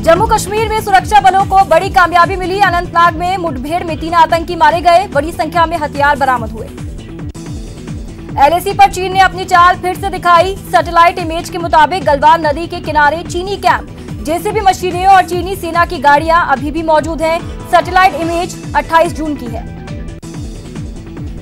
जम्मू कश्मीर में सुरक्षा बलों को बड़ी कामयाबी मिली। अनंतनाग में मुठभेड़ में 3 आतंकी मारे गए। बड़ी संख्या में हथियार बरामद हुए। LAC पर चीन ने अपनी चाल फिर से दिखाई। सैटेलाइट इमेज के मुताबिक गलवान नदी के किनारे चीनी कैंप, जेसीबी मशीनें और चीनी सेना की गाड़ियां अभी भी मौजूद हैं। सैटेलाइट इमेज 28 जून की है।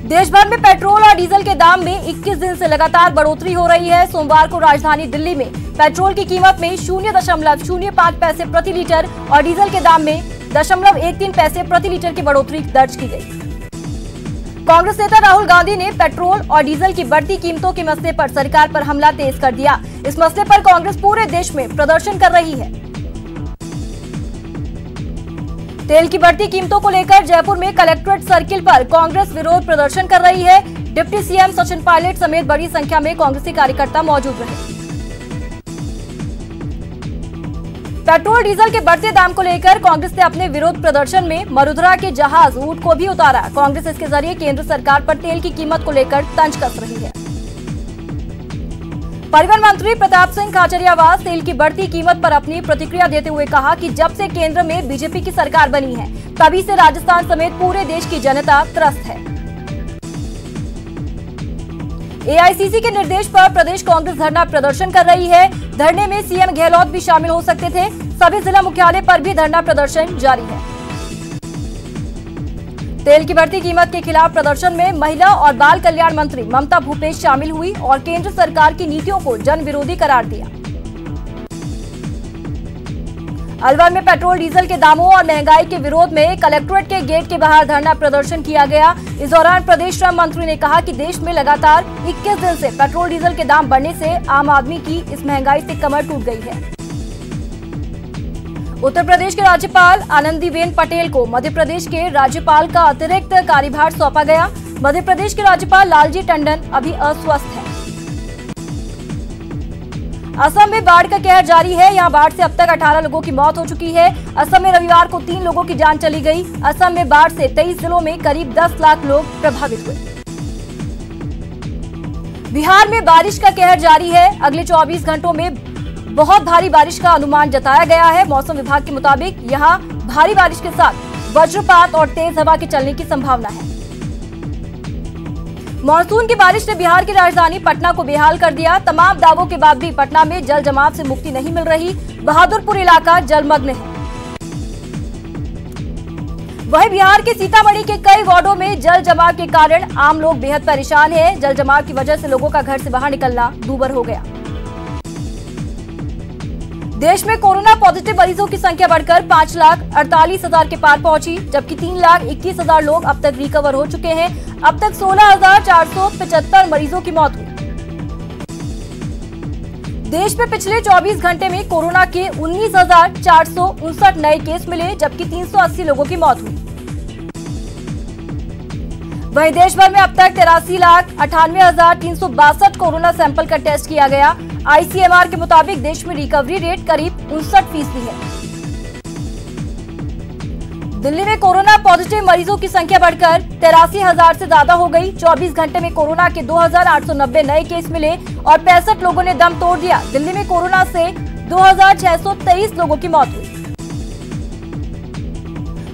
देश भर में पेट्रोल और डीजल के दाम में 21 दिन से लगातार बढ़ोतरी हो रही है। सोमवार को राजधानी दिल्ली में पेट्रोल की कीमत में 0.05 पैसे प्रति लीटर और डीजल के दाम में 0.13 पैसे प्रति लीटर की बढ़ोतरी दर्ज की गई। कांग्रेस नेता राहुल गांधी ने पेट्रोल और डीजल की बढ़ती कीमतों के मसले पर सरकार पर हमला तेज कर दिया। इस मसले पर कांग्रेस पूरे देश में प्रदर्शन कर रही है। तेल की बढ़ती कीमतों को लेकर जयपुर में कलेक्ट्रेट सर्किल पर कांग्रेस विरोध प्रदर्शन कर रही है। डिप्टी सीएम सचिन पायलट समेत बड़ी संख्या में कांग्रेसी कार्यकर्ता मौजूद रहे। पेट्रोल डीजल के बढ़ते दाम को लेकर कांग्रेस ने अपने विरोध प्रदर्शन में मरुधरा के जहाज ऊंट को भी उतारा। कांग्रेस इसके जरिए केंद्र सरकार पर तेल की कीमत को लेकर तंज कस रही है। परिवहन मंत्री प्रताप सिंह खाचरियावास तेल की बढ़ती कीमत पर अपनी प्रतिक्रिया देते हुए कहा कि जब से केंद्र में बीजेपी की सरकार बनी है तभी से राजस्थान समेत पूरे देश की जनता त्रस्त है। AICC के निर्देश पर प्रदेश कांग्रेस धरना प्रदर्शन कर रही है। धरने में सीएम गहलोत भी शामिल हो सकते थे। सभी जिला मुख्यालय पर भी धरना प्रदर्शन जारी है। तेल की बढ़ती कीमत के खिलाफ प्रदर्शन में महिला और बाल कल्याण मंत्री ममता भूपेश शामिल हुई और केंद्र सरकार की नीतियों को जन विरोधी करार दिया। अलवर में पेट्रोल डीजल के दामों और महंगाई के विरोध में कलेक्ट्रेट के गेट के बाहर धरना प्रदर्शन किया गया। इस दौरान प्रदेश श्रम मंत्री ने कहा कि देश में लगातार 21 दिन से पेट्रोल डीजल के दाम बढ़ने से आम आदमी की इस महंगाई से कमर टूट गई है। उत्तर प्रदेश के राज्यपाल आनंदीबेन पटेल को मध्य प्रदेश के राज्यपाल का अतिरिक्त कार्यभार सौंपा गया। मध्य प्रदेश के राज्यपाल लालजी टंडन अभी अस्वस्थ हैं। असम में बाढ़ का कहर जारी है। यहां बाढ़ से अब तक 18 लोगों की मौत हो चुकी है। असम में रविवार को 3 लोगों की जान चली गई। असम में बाढ़ से 23 जिलों में करीब 10 लाख लोग प्रभावित हुए। बिहार में बारिश का कहर जारी है। अगले 24 घंटों में बहुत भारी बारिश का अनुमान जताया गया है। मौसम विभाग के मुताबिक यहां भारी बारिश के साथ वज्रपात और तेज हवा के चलने की संभावना है। मानसून की बारिश ने बिहार की राजधानी पटना को बेहाल कर दिया। तमाम दावों के बाद भी पटना में जल जमाव से मुक्ति नहीं मिल रही। बहादुरपुर इलाका जलमग्न है। वहीं बिहार के सीतामढ़ी के कई वार्डों में जल जमाव के कारण आम लोग बेहद परेशान हैं। जल जमाव की वजह से लोगों का घर से बाहर निकलना दूभर हो गया। देश में कोरोना पॉजिटिव मरीजों की संख्या बढ़कर 5,48,000 के पार पहुंची, जबकि 3,21,000 लोग अब तक रिकवर हो चुके हैं। अब तक 16,475 मरीजों की मौत हुई। देश में पिछले 24 घंटे में कोरोना के 19,459 नए केस मिले, जबकि 380 लोगों की मौत हुई। वहीं देश भर में अब तक 83,98,362 कोरोना सैंपल का टेस्ट किया गया। ICMR के मुताबिक देश में रिकवरी रेट करीब 59% है। दिल्ली में कोरोना पॉजिटिव मरीजों की संख्या बढ़कर 83,000 से ज्यादा हो गई। 24 घंटे में कोरोना के 2,890 नए केस मिले और 65 लोगों ने दम तोड़ दिया। दिल्ली में कोरोना से 2,623 लोगों की मौत हुई।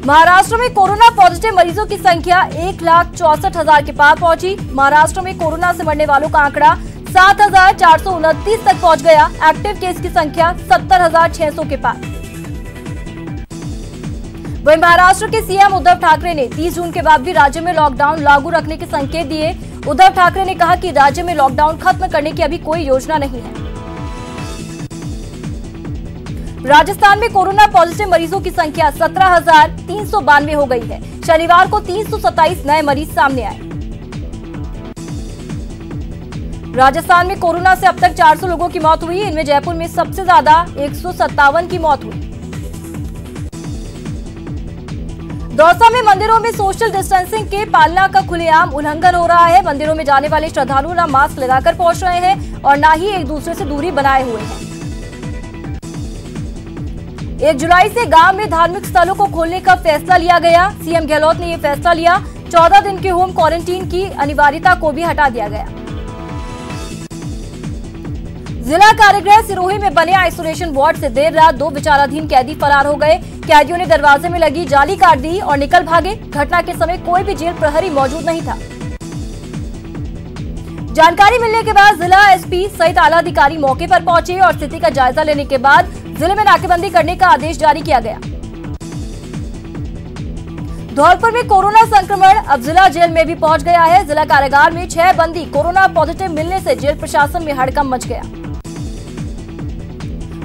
महाराष्ट्र में कोरोना पॉजिटिव मरीजों की संख्या 1,64,000 के पार पहुंची। महाराष्ट्र में कोरोना से मरने वालों का आंकड़ा 7,429 तक पहुंच गया। एक्टिव केस की संख्या 70,600 के पार। वहीं महाराष्ट्र के सीएम उद्धव ठाकरे ने 30 जून के बाद भी राज्य में लॉकडाउन लागू रखने के संकेत दिए। उद्धव ठाकरे ने कहा कि राज्य में लॉकडाउन खत्म करने की अभी कोई योजना नहीं है। राजस्थान में कोरोना पॉजिटिव मरीजों की संख्या 17,392 हो गई है। शनिवार को 327 नए मरीज सामने आए। राजस्थान में कोरोना से अब तक 400 लोगों की मौत हुई। इनमें जयपुर में सबसे ज्यादा 157 की मौत हुई। दौसा में मंदिरों में सोशल डिस्टेंसिंग के पालना का खुलेआम उल्लंघन हो रहा है। मंदिरों में जाने वाले श्रद्धालु न मास्क लगाकर पहुंच रहे हैं और न ही एक दूसरे से दूरी बनाए हुए हैं। 1 जुलाई से गांव में धार्मिक स्थलों को खोलने का फैसला लिया गया। सीएम गहलोत ने यह फैसला लिया। 14 दिन के होम क्वारंटीन की अनिवार्यता को भी हटा दिया गया। जिला कारागृह सिरोही में बने आइसोलेशन वार्ड से देर रात 2 विचाराधीन कैदी फरार हो गए। कैदियों ने दरवाजे में लगी जाली काट दी और निकल भागे। घटना के समय कोई भी जेल प्रहरी मौजूद नहीं था। जानकारी मिलने के बाद जिला एसपी सहित आला अधिकारी मौके पर पहुंचे और स्थिति का जायजा लेने के बाद जिले में नाकेबंदी करने का आदेश जारी किया गया। धौलपुर में कोरोना संक्रमण अब जिला जेल में भी पहुंच गया है। जिला कारागार में 6 बंदी कोरोना पॉजिटिव मिलने से जेल प्रशासन में हड़कंप मच गया।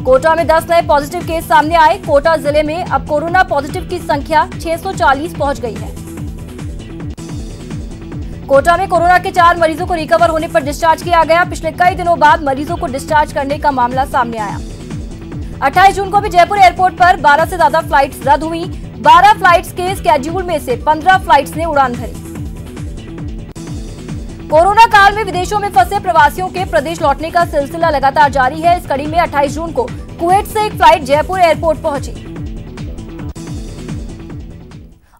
कोटा में 10 नए पॉजिटिव केस सामने आए। कोटा जिले में अब कोरोना पॉजिटिव की संख्या 640 पहुंच गई है। कोटा में कोरोना के 4 मरीजों को रिकवर होने पर डिस्चार्ज किया गया। पिछले कई दिनों बाद मरीजों को डिस्चार्ज करने का मामला सामने आया। 28 जून को भी जयपुर एयरपोर्ट पर 12 से ज्यादा फ्लाइट्स रद्द हुई। 12 फ्लाइट्स के स्केड्यूल में से 15 फ्लाइट्स ने उड़ान भरी। कोरोना काल में विदेशों में फंसे प्रवासियों के प्रदेश लौटने का सिलसिला लगातार जारी है। इस कड़ी में 28 जून को कुवैत से एक फ्लाइट जयपुर एयरपोर्ट पहुंची।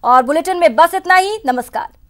और बुलेटिन में बस इतना ही। नमस्कार।